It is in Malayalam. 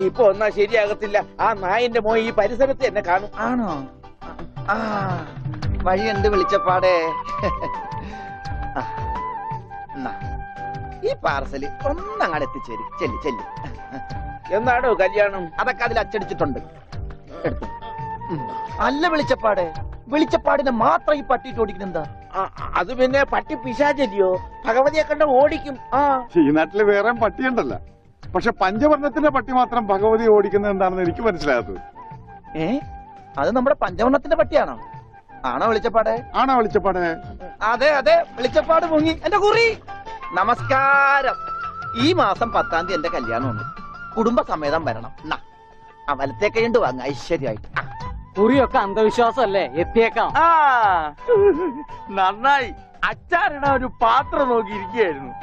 ഇപ്പൊ ഒന്നാ ശരിയാകത്തില്ല. ആ നായന്റെ മോൻ ഈ പരിസരത്ത് എന്നെ കാണും. ആണോ? ആ വഴി എന്ത് വിളിച്ചപ്പാടേ. ഈ പാർസല് ഒന്നങ്ങാട് എത്തിച്ചേരും. ചെല്ലി ചെല്ലി. എന്നാടോ കല്യാണം? അതൊക്കെ അതിൽ അച്ചടിച്ചിട്ടുണ്ട്. എടുത്തു. അല്ല വിളിച്ചപ്പാടെ, വെളിച്ചപ്പാടിനെ മാത്രം ഈ പട്ടിയിട്ട് ഓടിക്കുന്നെന്താ? അത് പിന്നെ പട്ടി പിശാചല്ലിയോ, ഭഗവതിയെ കണ്ട ഓടിക്കും. ഈ നാട്ടില് വേറെ പട്ടിയുണ്ടല്ല, പക്ഷെ പഞ്ചവർണ്ണത്തിന്റെ പട്ടി മാത്രം ഭഗവതി ഓടിക്കുന്നത് എന്താണെന്ന് എനിക്ക് മനസ്സിലാകാത്തത്. അത് നമ്മുടെ പഞ്ചവർണ്ണത്തിന്റെ പട്ടിയാണോ? ആണോ വെളിച്ചപ്പാടെ? ആണോ വെളിച്ചപ്പാടെ? അതെ അതെ, വെളിച്ചപ്പാട് മുങ്ങി. എന്റെ കുറി നമസ്കാരം. ഈ മാസം 10-ാം തീയതി എന്റെ കല്യാണമുണ്ട്. കുടുംബസമേതം വരണം. വലത്തെ കൈണ്ട് വാങ്ങ ഐശ്വര്യമായിട്ട്. കുറിയൊക്കെ അന്ധവിശ്വാസമല്ലേ, എത്തിയേക്കാം. നന്നായി. അച്ചാറിടാൻ ഒരു പാത്രം നോക്കിയിരിക്കുകയായിരുന്നു.